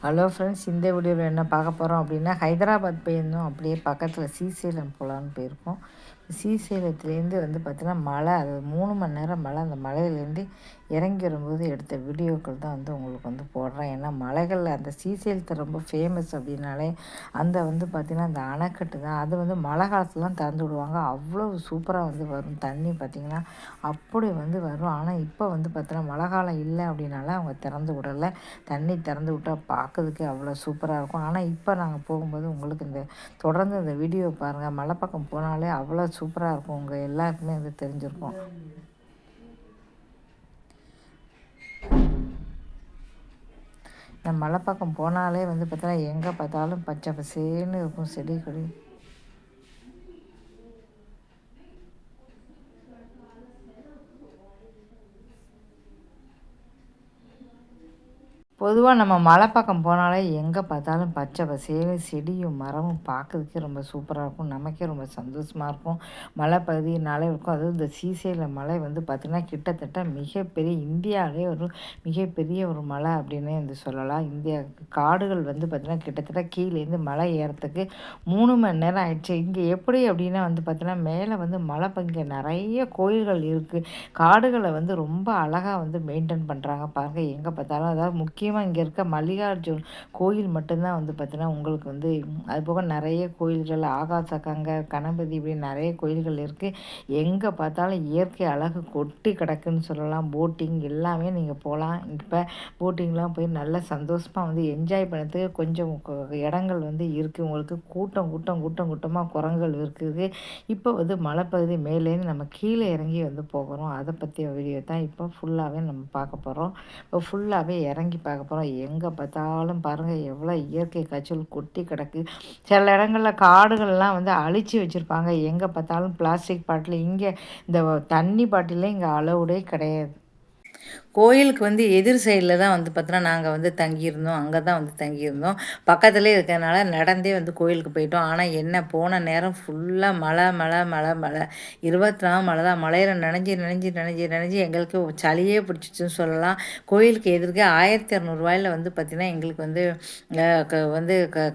Hello friends, இந்த வீடியோவில் என்ன பார்க்க போகிறோம் அப்படின்னா, ஹைதராபாத் போயிருந்தோம். அப்படியே பக்கத்தில் ஸ்ரீசைலம் போகலான்னு போயிருக்கோம். ஸ்ரீசைலத்துலேருந்து பார்த்தீங்கன்னா மலை, அது 3 மணி நேரம் மலை. அந்த மலையிலேருந்து இறங்கி வரும்போது எடுத்த வீடியோக்கள் தான் உங்களுக்கு போடுறேன். ஏன்னா மலைகளில் அந்த ஸ்ரீசைலத்தை ரொம்ப ஃபேமஸ் அப்படின்னாலே அந்த பார்த்திங்கன்னா அந்த அணைக்கட்டு தான். அது மழை காலத்துலலாம் திறந்து விடுவாங்க. அவ்வளோ சூப்பராக வரும் தண்ணி பார்த்திங்கன்னா அப்படி வரும். ஆனால் இப்போ பார்த்தீங்கன்னா மழை காலம் இல்லை அப்படின்னால அவங்க திறந்து விடலை. தண்ணி திறந்து விட்டால் பார்க்கறதுக்கு அவ்வளோ சூப்பராக இருக்கும். ஆனால் இப்போ நாங்கள் போகும்போது உங்களுக்கு தொடர்ந்து இந்த வீடியோ பாருங்கள். மலை பக்கம் போனாலே அவ்வளோ சூப்பராக இருக்கும். உங்கள் எல்லாருக்குமே தெரிஞ்சிருக்கும். இந்த மலை பக்கம் போனாலே பார்த்தீங்கன்னா எங்கே பார்த்தாலும் பச்சை பசேன்னு இருக்கும், செடி கொடி. பொதுவாக நம்ம மலை பக்கம் போனாலே எங்கே பார்த்தாலும் பச்சை பசேன்னு செடியும் மரமும் பார்க்கறதுக்கே ரொம்ப சூப்பராக இருக்கும். நமக்கே ரொம்ப சந்தோஷமாக இருக்கும். மலை பகுதியினாலே இருக்கும். அதுவும் இந்த ஸ்ரீசைலம் மலை பார்த்திங்கன்னா கிட்டத்தட்ட மிகப்பெரிய, இந்தியாவிலே ஒரு மிகப்பெரிய ஒரு மலை அப்படின்னு சொல்லலாம். இந்தியா காடுகள் பார்த்திங்கன்னா கிட்டத்தட்ட கீழேருந்து மலை ஏறத்துக்கு 3 மணி நேரம் ஆயிடுச்சு. இங்கே எப்படி அப்படின்னா பார்த்திங்கன்னா மேலே மலை இங்கே நிறைய கோயில்கள் இருக்குது. காடுகளை ரொம்ப அழகாக மெயின்டைன் பண்ணுறாங்க பாருங்கள். எங்கே பார்த்தாலும் அதாவது முக்கியமாக இங்கே இருக்க மல்லிகார்ஜுன் கோயில் மட்டும்தான் பார்த்தீங்கன்னா உங்களுக்கு அதுபோக நிறைய கோயில்கள், ஆகாச கங்கை, கணபதி, இப்படி நிறைய கோயில்கள் இருக்குது. எங்கே பார்த்தாலும் இயற்கை அழகு கொட்டி கிடக்குன்னு சொல்லலாம். போட்டிங் எல்லாமே நீங்கள் போகலாம். இப்போ போட்டிங்லாம் போய் நல்லா சந்தோஷமாக என்ஜாய் பண்ணுறதுக்கு கொஞ்சம் இடங்கள் இருக்குது. உங்களுக்கு கூட்டமாக குரங்குகள் இருக்குது. இப்போ மலைப்பகுதி மேலேருந்து நம்ம கீழே இறங்கி போகிறோம். அதை பற்றிய வீடியோ தான் இப்போ ஃபுல்லாகவே நம்ம பார்க்க போகிறோம். இப்போ ஃபுல்லாகவே இறங்கி பார்க்க போகிறோம். எங்கே பார்த்தாலும் பாருங்கள் எவ்வளோ இயற்கை காய்ச்சல் கொட்டி கிடக்கு. சில இடங்களில் காடுகள்லாம் அழித்து வச்சுருப்பாங்க. எங்கே பார்த்தாலும் பிளாஸ்டிக் பாட்டில், இங்கே இந்த தண்ணி பாட்டிலே இங்கே அளவுடே கிடையாது. கோயிலுக்கு எதிர் சைடில் தான் பார்த்தோன்னா நாங்கள் தங்கியிருந்தோம். அங்கே தான் தங்கியிருந்தோம். பக்கத்துலேயே இருக்கிறதுனால நடந்தே கோயிலுக்கு போயிட்டோம். ஆனால் என்ன போன நேரம் ஃபுல்லாக மழை மழை மழை மழை 24 மழை தான். மழையில் நனைஞ்சி எங்களுக்கு சளியே பிடிச்சிச்சுன்னு சொல்லலாம். கோயிலுக்கு எதிர்க்க 1200 பார்த்திங்கன்னா எங்களுக்கு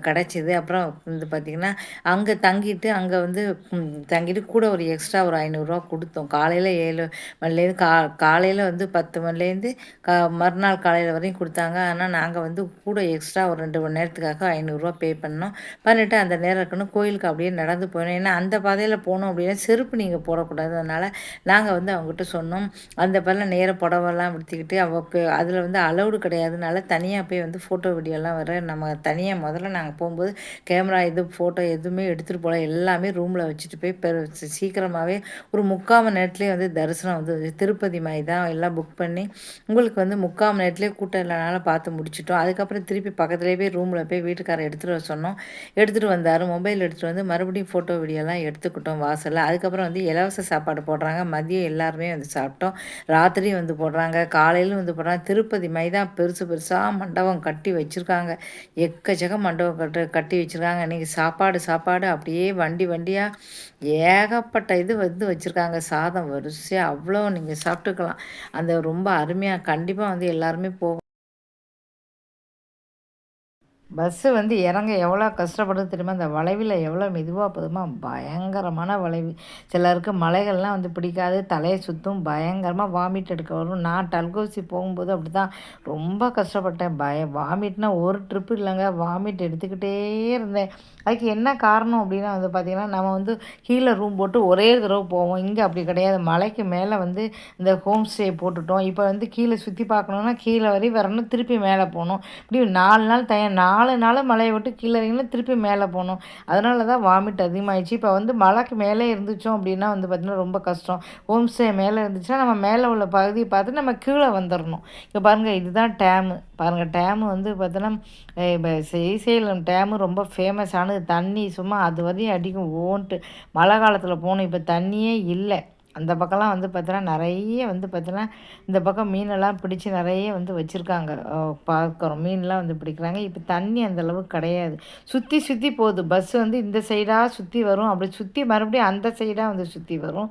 கிடச்சிது. அப்புறம் பார்த்திங்கன்னா அங்கே தங்கிட்டு கூட ஒரு எக்ஸ்ட்ரா ஒரு 500 கொடுத்தோம். காலையில் 7 மணிலேருந்து காலையில் 10 மணிலேருந்து மறுநாள் காலையில் வரையும் கொடுத்தாங்க. ஆனால் நாங்கள் கூட எக்ஸ்ட்ரா ஒரு 2 மணி நேரத்துக்காக 500 பே பண்ணோம். பண்ணிவிட்டு அந்த நேரம் இருக்கணும் கோயிலுக்கு அப்படியே நடந்து போயிடும். ஏன்னா அந்த பாதையில் போனோம் அப்படின்னா செருப்பு நீங்கள் போடக்கூடாது. அதனால் நாங்கள் அவங்ககிட்ட சொன்னோம். அந்த பாதையில் நேராக புடவெல்லாம் விடுத்திக்கிட்டு அவருக்கு அதில் அலௌடு கிடையாதுனால தனியாக போய் ஃபோட்டோ வீடியோலாம் நம்ம தனியாக முதல்ல நாங்கள் போகும்போது கேமரா ஃபோட்டோ எதுவுமே எடுத்துகிட்டு போகல. எல்லாமே ரூமில் வச்சுட்டு போய் சீக்கிரமாகவே ஒரு 3/4 மணி நேரத்துலேயே தரிசனம் திருப்பதி மாதிரி தான் எல்லாம் புக் பண்ணி உங்களுக்கு 3/4 மணி நேரத்துலேயே கூட்டம் இல்லைனால பார்த்து முடிச்சிட்டோம். அதுக்கப்புறம் திருப்பி பக்கத்துலேயே போய் ரூமில் போய் வீட்டுக்காரர் எடுத்துகிட்டு வர சொன்னோம். எடுத்துகிட்டு வந்தார். மொபைல் எடுத்துகிட்டு மறுபடியும் ஃபோட்டோ வீடியோலாம் எடுத்துக்கிட்டோம் வாசலில். அதுக்கப்புறம் இலவச சாப்பாடு போடுறாங்க. மதியம் எல்லாருமே சாப்பிட்டோம். ராத்திரியும் போடுறாங்க, காலையிலும் போடுறாங்க. திருப்பதி மாதிரி தான் பெருசாக மண்டபம் கட்டி வச்சுருக்காங்க. எக்கச்சக்க மண்டபம் கட்டி வச்சுருக்காங்க. இன்றைக்கி சாப்பாடு அப்படியே வண்டியாக ஏகப்பட்ட வச்சுருக்காங்க. சாதம் வரிசையாக அவ்வளோ நீங்கள் சாப்பிட்டுக்கலாம். அந்த ரொம்ப அருமையாக கண்டிப்பாக எல்லாருமே போகும். பஸ்ஸு இறங்க எவ்வளோ கஷ்டப்படுது தெரியுமா? அந்த வளைவில் எவ்வளோ மெதுவாக போகுதுமா, பயங்கரமான வளைவு. சிலருக்கு மலைகள்லாம் பிடிக்காது, தலையை சுற்றும், பயங்கரமாக வாமிட் எடுக்க வரும். நான் டல்கோசி போகும்போது அப்படி தான் ரொம்ப கஷ்டப்பட்டேன். வாமிட்னா ஒரு ட்ரிப்பு இல்லைங்க, வாமிட் எடுத்துக்கிட்டே இருந்தேன். அதுக்கு என்ன காரணம் அப்படின்னா பார்த்திங்கன்னா நம்ம கீழே ரூம் போட்டு ஒரே தடவை போவோம். இங்கே அப்படி கிடையாது. மலைக்கு மேலே இந்த ஹோம் ஸ்டே போட்டுட்டோம். இப்போ கீழே சுற்றி பார்க்கணுன்னா கீழே வரையும் வரணும், திருப்பி மேலே போகணும். இப்படி 4 நாள் 4 நாள் மலையை விட்டு கீழே இறங்கினா திருப்பி மேலே போகணும். அதனால தான் வாமிட் அதிகமாகிடுச்சு. இப்போ மலைக்கு மேலே இருந்துச்சோம் அப்படின்னா பார்த்திங்கன்னா ரொம்ப கஷ்டம். ஹோம் ஸ்டே மேலே இருந்துச்சுன்னா நம்ம மேலே உள்ள பகுதியை பார்த்து நம்ம கீழே வந்துடணும். இப்போ பாருங்கள், இதுதான் டேமு. பாருங்கள், டேமு பார்த்தோன்னா இப்போ ஸ்ரீசைலம் டேமு ரொம்ப ஃபேமஸானது. தண்ணி சும்மா அது வரையும் அடிக்கும் ஓன்ட்டு. மழை காலத்தில் போகணும். இப்போ தண்ணியே இல்லை. அந்த பக்கம்லாம் வந்து பார்த்தீங்கன்னா நிறைய வந்து பார்த்தீங்கன்னா இந்த பக்கம் மீனெல்லாம் பிடிச்சி நிறைய வந்து வச்சுருக்காங்க. பார்க்குறோம் மீன்லாம் வந்து பிடிக்கிறாங்க. இப்போ தண்ணி அந்த அளவுக்கு கிடையாது. சுற்றி சுற்றி போகுது பஸ் வந்து இந்த சைடாக சுற்றி வரும், அப்படி சுற்றி மறுபடியும் அந்த சைடாக வந்து சுற்றி வரும்.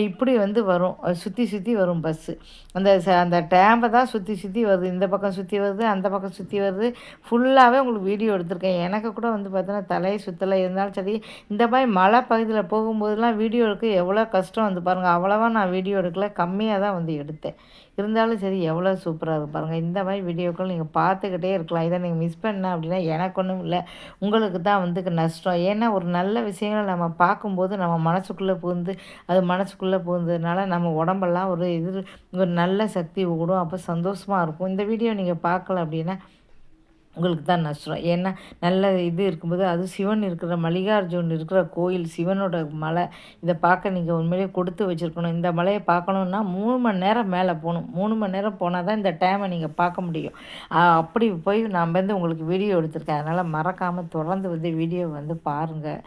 இப்படி வந்து வரும், சுற்றி சுற்றி வரும் பஸ்ஸு. அந்த டேம்பை தான் சுற்றி சுற்றி வருது, இந்த பக்கம் சுற்றி வருது, அந்த பக்கம் சுற்றி வருது. ஃபுல்லாகவே உங்களுக்கு வீடியோ எடுத்திருக்கேன். எனக்கு கூட வந்து பார்த்தீங்கன்னா தலையை சுற்றலை இருந்தாலும் சரி, இந்த மாதிரி மலை பகுதியில் போகும்போதெல்லாம் வீடியோ எடுக்க எவ்வளோ கஷ்டம் வந்து பாருங்கள். அவ்வளோவா நான் வீடியோ எடுக்கல, கம்மியாக தான் வந்து எடுத்தேன். இருந்தாலும் சரி எவ்வளோ சூப்பராக இருக்குது பாருங்கள். இந்த மாதிரி வீடியோக்கள் நீங்கள் பார்த்துக்கிட்டே இருக்கலாம். இதை நீங்கள் மிஸ் பண்ண அப்படின்னா எனக்கு ஒன்றும் இல்லை, உங்களுக்கு தான் வந்து நஷ்டம். ஏன்னா ஒரு நல்ல விஷயங்களை நம்ம பார்க்கும்போது நம்ம மனசுக்குள்ளே புகுந்து, அது மனசுக்குள்ளே புகுந்ததுனால நம்ம உடம்பெல்லாம் ஒரு நல்ல சக்தி ஓடும். அப்போ சந்தோஷமாக இருக்கும். இந்த வீடியோ நீங்கள் பார்க்கல அப்படின்னா உங்களுக்கு தான் நஷ்டம். ஏன்னா நல்ல இது இருக்கும்போது, அது சிவன் இருக்கிற மல்லிகார்ஜுன் இருக்கிற கோயில், சிவனோட மலை. இதை பார்க்க நீங்கள் உண்மையிலேயே கொடுத்து வச்சுருக்கணும். இந்த மலையை பார்க்கணுன்னா 3 மணி நேரம் மேலே போகணும். 3 மணி நேரம் போனால் தான் இந்த டைமை நீங்கள் பார்க்க முடியும். அப்படி போய் நான் வந்து உங்களுக்கு வீடியோ எடுத்திருக்கேன். அதனால் மறக்காமல் தொடர்ந்து வந்து வீடியோ வந்து பாருங்கள்.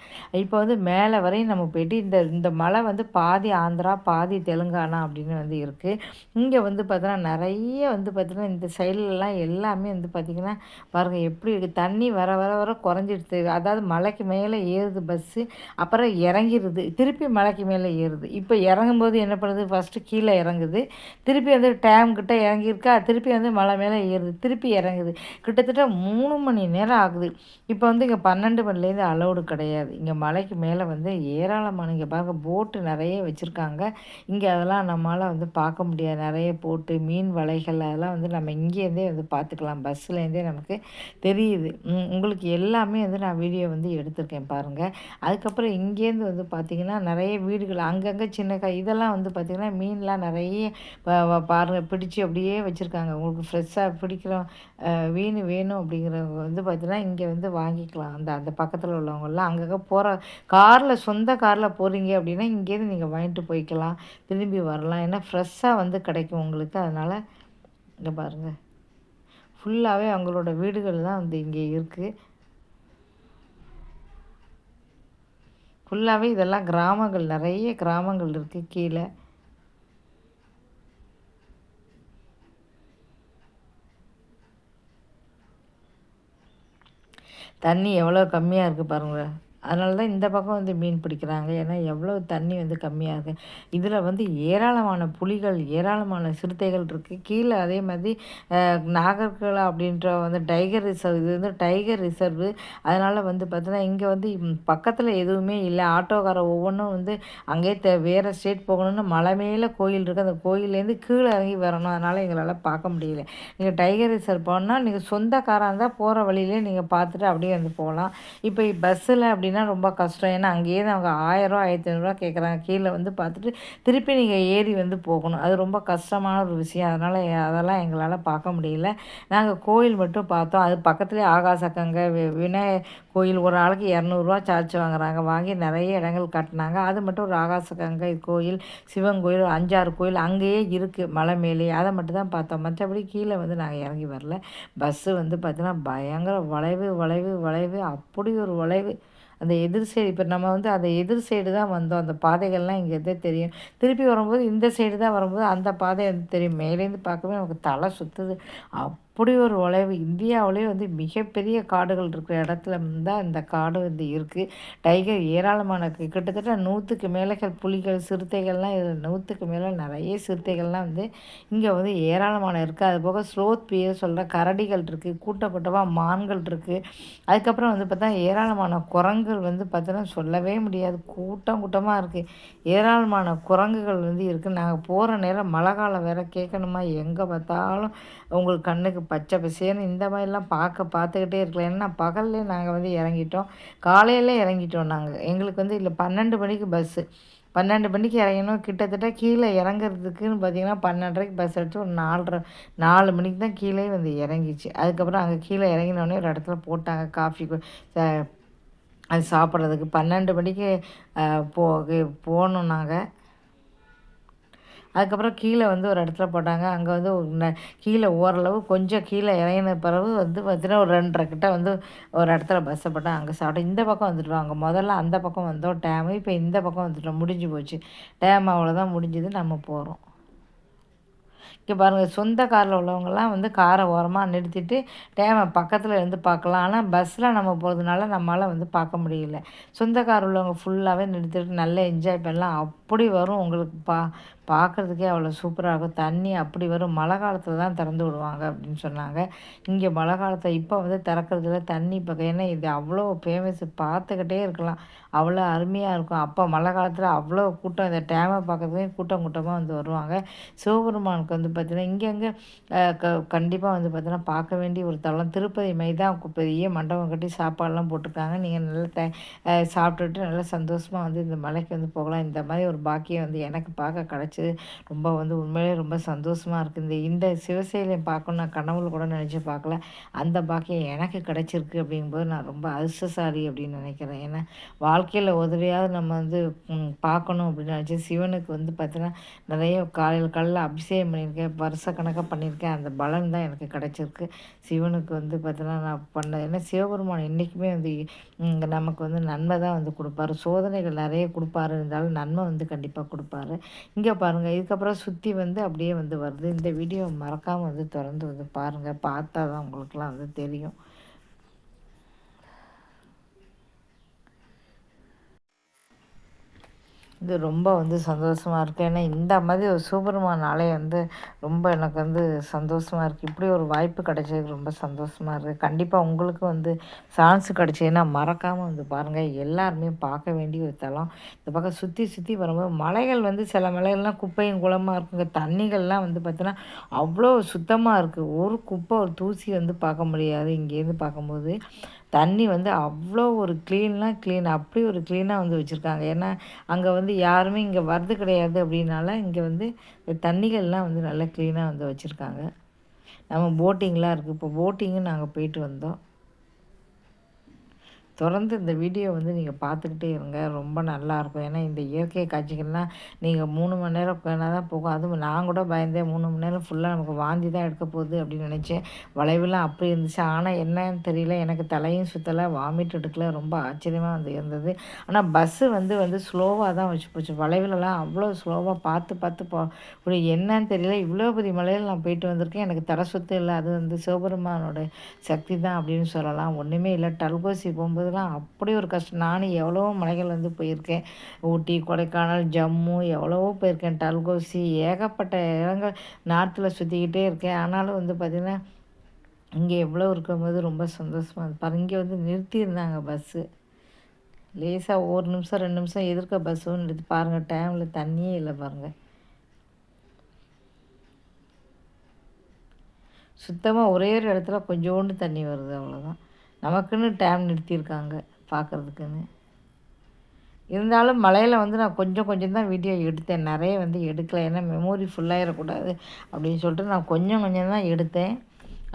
இப்போ வந்து மேலே வரையும் நம்ம போய்ட்டு இந்த இந்த மலை வந்து பாதி ஆந்திரா, பாதி தெலுங்கானா அப்படின்னு வந்து இருக்குது. இங்கே வந்து பார்த்தோன்னா நிறைய வந்து பார்த்திங்கன்னா இந்த சைட்லலாம் எல்லாமே வந்து பார்த்திங்கன்னா பாருங்கள் எப்படி இருக்குது. தண்ணி வர வர வர குறைஞ்சிடுது. அதாவது மலைக்கு மேலே ஏறுது பஸ்ஸு, அப்புறம் இறங்கிடுது, திருப்பி மலைக்கு மேலே ஏறுது. இப்போ இறங்கும்போது என்ன பண்ணுது, ஃபஸ்ட்டு கீழே இறங்குது, திருப்பி வந்து டேம் கிட்ட இறங்கியிருக்கா, திருப்பி வந்து மலை மேலே ஏறுது, திருப்பி இறங்குது. கிட்டத்தட்ட 3 மணி நேரம் ஆகுது. இப்போ வந்து இங்கே 12 மணிலேருந்து அலௌடு கிடையாது. இங்கே மலைக்கு மேலே வந்து ஏராளமான இங்கே பாருங்கள் போட்டு நிறைய வச்சுருக்காங்க. இங்கே அதெல்லாம் நம்மளால் வந்து பார்க்க முடியாது. நிறைய போட்டு மீன் வலைகள் அதெல்லாம் வந்து நம்ம இங்கேருந்தே வந்து பார்த்துக்கலாம். பஸ்ஸுலேருந்தே நமக்கு தெரியுது. உங்களுக்கு எல்லாமே வந்து நான் வீடியோ வந்து எடுத்திருக்கேன் பாருங்கள். அதுக்கப்புறம் இங்கேருந்து வந்து பார்த்திங்கன்னா நிறைய வீடுகள் அங்கங்கே சின்ன இதெல்லாம் வந்து பார்த்திங்கன்னா மீன்லாம் நிறைய பாருங்கள் பிடிச்சி அப்படியே வச்சுருக்காங்க. உங்களுக்கு ஃப்ரெஷ்ஷாக பிடிக்கிற மீன் வேணும் அப்படிங்கிறவங்க வந்து பார்த்திங்கன்னா இங்கே வந்து வாங்கிக்கலாம். அந்த அந்த பக்கத்தில் உள்ளவங்கெல்லாம் அங்கங்கே போகிற காரில், சொந்த காரில் போகிறீங்க அப்படின்னா இங்கேருந்து நீங்கள் வாங்கிட்டு போய்க்கலாம், திரும்பி வரலாம். ஏன்னா ஃப்ரெஷ்ஷாக வந்து கிடைக்கும் உங்களுக்கு. அதனால் இங்கே பாருங்கள் ஃபுல்லாகவே அவங்களோட வீடுகள் தான் வந்து இங்கே இருக்குது. ஃபுல்லாகவே இதெல்லாம் கிராமங்கள், நிறைய கிராமங்கள் இருக்குது கீழே. தண்ணி எவ்வளோ கம்மியாக இருக்குது பாருங்கள். அதனால தான் இந்த பக்கம் வந்து மீன் பிடிக்கிறாங்க. ஏன்னா எவ்வளோ தண்ணி வந்து கம்மியாக இருக்குது. இதில் வந்து ஏராளமான புலிகள், ஏராளமான சிறுத்தைகள் இருக்குது. கீழே அதே மாதிரி நாகர்கோலா அப்படின்ற வந்து டைகர் ரிசர்வ், இது வந்து டைகர் ரிசர்வு. அதனால் வந்து பார்த்தீங்கன்னா இங்கே வந்து பக்கத்தில் எதுவுமே இல்லை. ஆட்டோக்கார ஒவ்வொன்றும் வந்து அங்கேயே வேறு ஸ்டேட் போகணுன்னு மலை மேலே கோயில் இருக்குது, அந்த கோயிலேருந்து கீழே இறங்கி வரணும். அதனால் எங்களால் பார்க்க முடியல. நீங்கள் டைகர் ரிசர்வ் போனால் நீங்கள் சொந்தக்காராக இருந்தால் போகிற வழியிலே நீங்கள் பார்த்துட்டு அப்படியே வந்து போகலாம். இப்போ பஸ்ஸில் அப்படின்னா ரொம்ப கஷ்டம். ஏன்னா அங்கேயே அவங்க 1000 1500 கேட்குறாங்க. கீழே வந்து பார்த்துட்டு திருப்பி நீங்கள் ஏறி வந்து போகணும். அது ரொம்ப கஷ்டமான ஒரு விஷயம். அதனால் அதெல்லாம் எங்களால் பார்க்க முடியல. நாங்கள் கோயில் மட்டும் பார்த்தோம். அது பக்கத்துலேயே ஆகாசக்கங்கை, விநாயகர் கோயில். ஒரு ஆளுக்கு 200 சார்ஜ் வாங்குறாங்க. வாங்கி நிறைய இடங்கள் காட்டினாங்க. அது மட்டும் ஒரு ஆகாசக்கங்கை கோயில், சிவன் கோயில், 5 6 கோயில் அங்கேயே இருக்குது மலை மேலேயே. அதை மட்டும் தான் பார்த்தோம். மற்றபடி கீழே வந்து நாங்கள் இறங்கி வரல. பஸ்ஸு வந்து பார்த்தீங்கன்னா பயங்கர வளைவு வளைவு வளைவு, அப்படி ஒரு வளைவு. அந்த எதிர் சைடு இப்போ நம்ம வந்து அந்த எதிர் சைடு தான் வந்தோம். அந்த பாதைகள்லாம் இங்கே எதே தெரியும். திருப்பி வரும்போது இந்த சைடு தான் வரும்போது அந்த பாதை வந்து தெரியும். மேலேருந்து பார்க்கவே நமக்கு தலை சுற்றுது. அப்படி ஒரு வளைவு. இந்தியாவிலே வந்து மிகப்பெரிய காடுகள் இருக்கிற இடத்துல தான் இந்த காடு வந்து இருக்குது. டைகர் ஏராளமான கிட்டத்தட்ட 100க்கு மேலே புலிகள், சிறுத்தைகள்லாம் இதில் 100க்கு மேலே நிறைய சிறுத்தைகள்லாம் வந்து இங்கே வந்து ஏராளமான இருக்குது. அது போக ஸ்லோத் பேர் சொல்கிற கரடிகள் இருக்குது, கூட்டம் கூட்டமாக மான்கள் இருக்குது. அதுக்கப்புறம் வந்து பார்த்தா ஏராளமான குரங்குகள் வந்து பார்த்தோன்னா சொல்லவே முடியாது, கூட்டம் கூட்டமாக இருக்குது. ஏராளமான குரங்குகள் வந்து இருக்குது. நாங்கள் போகிற நேரம் மழை காலம் வேறு, கேட்கணுமா, எங்கே பார்த்தாலும் உங்களுக்கு கண்ணுக்கு பச்சை பசேன்னு இந்த மாதிரிலாம் பார்த்துக்கிட்டே இருக்கலாம். ஏன்னா பகல்லே நாங்கள் வந்து இறங்கிட்டோம், காலையில் இறங்கிட்டோம் நாங்கள். எங்களுக்கு வந்து இல்லை 12 மணிக்கு பஸ்ஸு, 12 மணிக்கு இறங்கணும். கிட்டத்தட்ட கீழே இறங்குறதுக்குன்னு பார்த்தீங்கன்னா 12:30க்கு பஸ் எடுத்து ஒரு 4 மணிக்கு தான் கீழே வந்து இறங்கிச்சு. அதுக்கப்புறம் அங்கே கீழே இறங்கினோடனே ஒரு இடத்துல போட்டாங்க காஃபி அது சாப்பிட்றதுக்கு. 12 மணிக்கு போனோம் நாங்கள். அதுக்கப்புறம் கீழே வந்து ஒரு இடத்துல போட்டாங்க. அங்கே வந்து கீழே ஓரளவு கொஞ்சம் கீழே இறங்கின பிறகு வந்து பார்த்தீங்கன்னா, ஒரு 2:30 கிட்ட வந்து ஒரு இடத்துல பஸ்ஸை போட்டோம். அங்கே சாப்பிட்டோம். இந்த பக்கம் வந்துட்டோம். அங்கே முதல்ல அந்த பக்கம் வந்தோம் டேமு. இப்போ இந்த பக்கம் வந்துட்டோம். முடிஞ்சு போச்சு. டேம் அவ்வளோதான் முடிஞ்சுது. நம்ம போகிறோம். இங்கே பாருங்கள், சொந்த காரில் உள்ளவங்கலாம் வந்து காரை ஓரமாக நிறுத்திட்டு டேமை பக்கத்தில் இருந்து பார்க்கலாம். ஆனால் பஸ்ஸில் நம்ம போகிறதுனால நம்மளால் வந்து பார்க்க முடியல. சொந்த கார் உள்ளவங்க ஃபுல்லாகவே நிறுத்திட்டு நல்லா என்ஜாய் பண்ணலாம். அப்படி வரும் உங்களுக்கு பார்க்குறதுக்கே அவ்வளோ சூப்பராக இருக்கும். தண்ணி அப்படி வரும். மழை காலத்தில் தான் திறந்து விடுவாங்க அப்படின்னு சொன்னாங்க. இங்கே மழை காலத்தில் இப்போ வந்து திறக்கிறதுல தண்ணி இப்போ ஏன்னா இது அவ்வளோ ஃபேமஸ், பார்த்துக்கிட்டே இருக்கலாம். அவ்வளோ அருமையாக இருக்கும். அப்போ மழை காலத்தில் அவ்வளோ கூட்டம், இந்த டேமை பார்க்குறதுக்கே கூட்டம் கூட்டமாக வந்து வருவாங்க. சிவபெருமானுக்கு வந்து பார்த்திங்கன்னா இங்கங்கே கண்டிப்பாக வந்து பார்த்திங்கன்னா பார்க்க வேண்டிய ஒரு தலம். திருப்பதி மைதான் பெரிய மண்டபம் கட்டி சாப்பாடெலாம் போட்டிருக்காங்க. நீங்கள் நல்லா சாப்பிட்டுட்டு நல்லா சந்தோஷமாக வந்து இந்த மலைக்கு வந்து போகலாம். இந்த மாதிரி ஒரு பாக்கியம் வந்து எனக்கு பார்க்க கிடச்சிது. ரொம்ப வந்து உண்மையிலே ரொம்ப சந்தோஷமாக இருக்குது. இந்த சிவசைலியம் பார்க்கணும் நான் கனவுல கூட நினச்சி பார்க்கல. அந்த பாக்கியம் எனக்கு கிடச்சிருக்கு அப்படிங்கும்போது நான் ரொம்ப அதிர்ஷ்டசாலி அப்படின்னு நினைக்கிறேன். ஏன்னா வாழ்க்கையில் உதவியாவது நம்ம வந்து பார்க்கணும் அப்படின்னு நினச்சி சிவனுக்கு வந்து பார்த்தீங்கன்னா நிறைய காலையில் காலையில் அபிஷேகம் பண்ணியிருக்கேன். வருஷக்கணக்காக பண்ணியிருக்கேன். அந்த பலன் தான் எனக்கு கிடச்சிருக்கு. சிவனுக்கு வந்து பார்த்தீங்கன்னா நான் பண்ண ஏன்னா சிவபெருமான் என்றைக்குமே வந்து நமக்கு வந்து நன்மை தான் வந்து கொடுப்பாரு. சோதனைகள் நிறைய கொடுப்பாரு, இருந்தாலும் நன்மை வந்து கண்டிப்பாக கொடுப்பாரு. இங்கே பாருங்கள், இதுக்கப்புறம் சுற்றி வந்து அப்படியே வந்து வருது. இந்த வீடியோ மறக்காமல் வந்து தொடர்ந்து வந்து பாருங்கள். பார்த்தா தான் உங்களுக்குலாம் வந்து தெரியும். இது ரொம்ப வந்து சந்தோஷமாக இருக்குது. ஏன்னா இந்த மாதிரி ஒரு சூப்பர்மான் ஆலயம் வந்து ரொம்ப எனக்கு வந்து சந்தோஷமாக இருக்குது. இப்படி ஒரு வாய்ப்பு கிடைச்சதுக்கு ரொம்ப சந்தோஷமாக இருக்குது. கண்டிப்பாக உங்களுக்கும் வந்து சான்ஸ் கிடச்சதுன்னா மறக்காமல் வந்து பாருங்கள். எல்லாருமே பார்க்க வேண்டிய ஒரு தலம். இந்த பக்கம் சுற்றி சுற்றி வரும்போது மலைகள் வந்து சில மலைகள்லாம் குப்பையும் குளமாக இருக்குங்க. தண்ணிகள்லாம் வந்து பார்த்தீங்கன்னா அவ்வளோ சுத்தமாக இருக்குது. ஒரு குப்பை ஒரு தூசி வந்து பார்க்க முடியாது இங்கேருந்து பார்க்கும்போது. தண்ணி வந்து அவ்வளோ ஒரு க்ளீன் அப்படி ஒரு க்ளீனாக வந்து வச்சுருக்காங்க. ஏன்னா அங்கே வந்து யாருமே இங்கே வர்றது கிடையாது அப்படின்னால இங்கே வந்து தண்ணிகள்லாம் வந்து நல்லா க்ளீனாக வந்து வச்சுருக்காங்க. நம்ம போட்டிங்லாம் இருக்குது. இப்போ போட்டிங்கும் நாங்கள் போயிட்டு வந்தோம். தொடர்ந்து இந்த வீடியோ வந்து நீங்கள் பார்த்துக்கிட்டே இருங்க. ரொம்ப நல்லாயிருக்கும். ஏன்னா இந்த இயற்கை காட்சிகள்லாம் நீங்கள் 3 மணி நேரம் வேணால் தான் போகும். அதுவும் நான் கூட பயந்தேன் 3 மணி நேரம் ஃபுல்லாக நமக்கு வாந்தி தான் எடுக்க போகுது அப்படின்னு நினச்சேன். வளைவுலாம் அப்படி இருந்துச்சு. ஆனால் என்னன்னு தெரியல, எனக்கு தலையும் சுற்றலை, வாமிட் எடுக்கல. ரொம்ப ஆச்சரியமாக வந்து இருந்தது. ஆனால் பஸ்ஸு வந்து ஸ்லோவாக தான் வச்சு போச்சு. வளைவுலலாம் அவ்வளோ ஸ்லோவாக பார்த்து பார்த்து இப்படி என்னன்னு தெரியல. இவ்வளோ பெரிய மலையில் நான் போயிட்டு வந்திருக்கேன். எனக்கு தலை சுத்தம் இல்லை. அது வந்து சிவபெருமானோட சக்தி தான் அப்படின்னு சொல்லலாம். ஒன்றுமே இல்லை. டல்கோசி போகும்போது போதெல்லாம் அப்படி ஒரு கஷ்டம். நானும் எவ்வளவோ மலைகள் வந்து போயிருக்கேன். ஊட்டி, கொடைக்கானல், ஜம்மு எவ்வளவோ போயிருக்கேன். டல்கோசி ஏகப்பட்ட இடங்கள் நார்த்தில் சுற்றிக்கிட்டே இருக்கேன். ஆனாலும் வந்து பார்த்திங்கன்னா இங்கே எவ்வளோ இருக்கும்போது ரொம்ப சந்தோஷமாக இருப்பார். இங்கே வந்து நிறுத்தியிருந்தாங்க பஸ்ஸு. லேசாக 1 நிமிஷம் 2 நிமிஷம் எதிர்க்க பஸ்ஸும் நிறுத்தி பாருங்கள். டைமில் தண்ணியே இல்லை பாருங்கள். சுத்தமாக ஒரே ஒரு இடத்துல கொஞ்சோண்டு தண்ணி வருது, அவ்வளோதான். நமக்குன்னு டைம் நிறுத்தியிருக்காங்க பார்க்குறதுக்குன்னு. இருந்தாலும் மலையில் வந்து நான் கொஞ்சம் கொஞ்சம் தான் வீடியோ எடுத்தேன். நிறைய வந்து எடுக்கலை. ஏன்னா மெமோரி ஃபுல்லாகிடக்கூடாது அப்படின்னு சொல்லிட்டு நான் கொஞ்சம் கொஞ்சம் தான் எடுத்தேன்.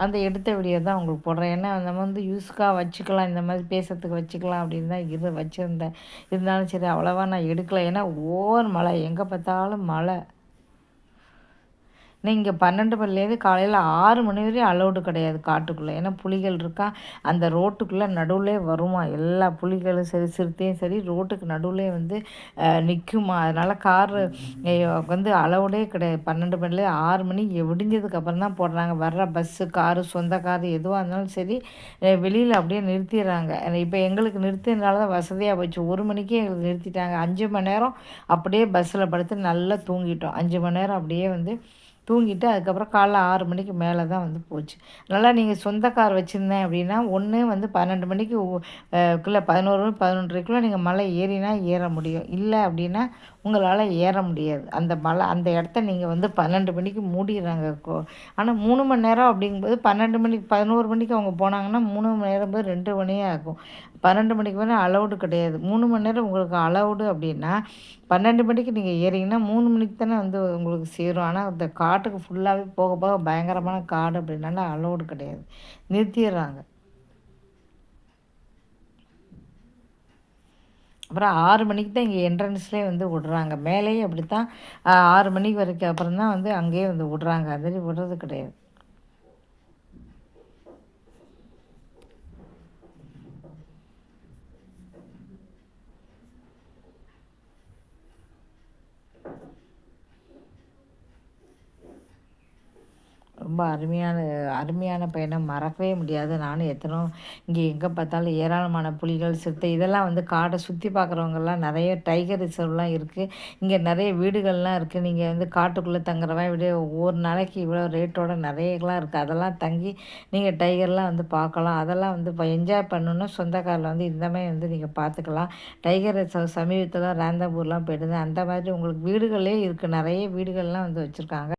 அந்த எடுத்த வீடியோ தான் உங்களுக்கு போடுறேன். ஏன்னா நம்ம வந்து யூஸ்க்காக வச்சுக்கலாம், இந்த மாதிரி பேசுகிறதுக்கு வச்சுக்கலாம் அப்படின்னு தான் வச்சுருந்தேன். இருந்தாலும் சரி அவ்வளோவா நான் எடுக்கலை. ஏன்னா ஓவர் மழை, எங்கே பார்த்தாலும் மழை. இங்கே 12 மணிலேருந்து காலையில் 6 மணி வரையும் அலௌடு கிடையாது காட்டுக்குள்ளே. ஏன்னா புலிகள் இருக்கா, அந்த ரோட்டுக்குள்ளே நடுவில் வருமா, எல்லா புலிகளும் சரி சிறுத்தையும் சரி ரோட்டுக்கு நடுவில் வந்து நிற்குமா. அதனால் காரு வந்து அலௌடே கிடையாது. 12 மணிலேருந்து 6 மணி விடிஞ்சதுக்கப்புறம் தான் போடுறாங்க. வர்ற பஸ்ஸு, காரு, சொந்த காரு எதுவாக இருந்தாலும் சரி வெளியில் அப்படியே நிறுத்திடுறாங்க. இப்போ எங்களுக்கு நிறுத்தினால தான் வசதியாக போச்சு. 1 மணிக்கே எங்களுக்கு நிறுத்திட்டாங்க. 5 மணி நேரம் அப்படியே பஸ்ஸில் படுத்து நல்லா தூங்கிட்டோம். 5 மணி நேரம் அப்படியே வந்து தூங்கிட்டு அதுக்கப்புறம் காலைல 6 மணிக்கு மேலே தான் வந்து போச்சு. நல்லா நீங்கள் சொந்த கார் வச்சுருந்தேன் அப்படின்னா ஒன்று வந்து 12 மணிக்கு குள்ளே 11 மணி 11:30க்குள்ளே நீங்கள் மலை ஏறினா ஏற முடியும். இல்லை அப்படின்னா உங்களால் ஏற முடியாது. அந்த மலை அந்த இடத்த நீங்கள் வந்து 12 மணிக்கு மூடிடுறாங்க. ஆனால் 3 மணி நேரம் அப்படிங்கும்போது 12 மணிக்கு 11 மணிக்கு அவங்க போனாங்கன்னா 3 மணி நேரம் 2 மணியே ஆகும். 12 மணிக்கு வேணால் அலௌடு கிடையாது. 3 மணி நேரம் உங்களுக்கு அலௌடு அப்படின்னா 12 மணிக்கு நீங்கள் ஏறிங்கன்னா 3 மணிக்கு தானே வந்து உங்களுக்கு சேரும். ஆனால் அந்த காட்டுக்கு ஃபுல்லாகவே போக போக பயங்கரமான காடு அப்படின்னால அலௌடு கிடையாது, நிறுத்திடுறாங்க. அப்புறம் 6 மணிக்கு தான் இங்கே என்ட்ரன்ஸ்லேயே வந்து விடுறாங்க. மேலேயும் அப்படித்தான் 6 மணிக்கு வரைக்கும் அப்புறம் தான் வந்து அங்கேயே வந்து விடுறாங்க. அது வரையும் விடுறது கிடையாது. ரொம்ப அருமையான பயணம். மறக்கவே முடியாது. நானும் இங்கே எங்கே பார்த்தாலும் ஏராளமான புலிகள், சிறுத்தை இதெல்லாம் வந்து காட சுத்தி பார்க்குறவங்கலாம் நெறைய டைகர் ரிசர்வ்லாம் இருக்கு. இங்கே நெறைய வீடுகள்லாம் இருக்கு. நீங்க வந்து காட்டுக்குள்ள தங்குற மாரி வீடு ஒவ்வொரு நாளைக்கு இவ்வளோ ரேட்டோட நெறையலாம் இருக்கு. அதெல்லாம் தங்கி நீங்க டைகர்லாம் வந்து பார்க்கலாம். அதெல்லாம் வந்து இப்போ என்ஜாய் பண்ணணும்னா சொந்த கார்ல வந்து இந்த மாரி வந்து நீங்க பார்த்துக்கலாம். டைகர் ரிசர்வ் சமீபத்தில ரேந்தம்பூர்லாம் போயிருந்தேன். அந்த மாதிரி உங்களுக்கு வீடுகளே இருக்கு. நெறைய வீடுகள்லாம் வந்து வச்சிருக்காங்க.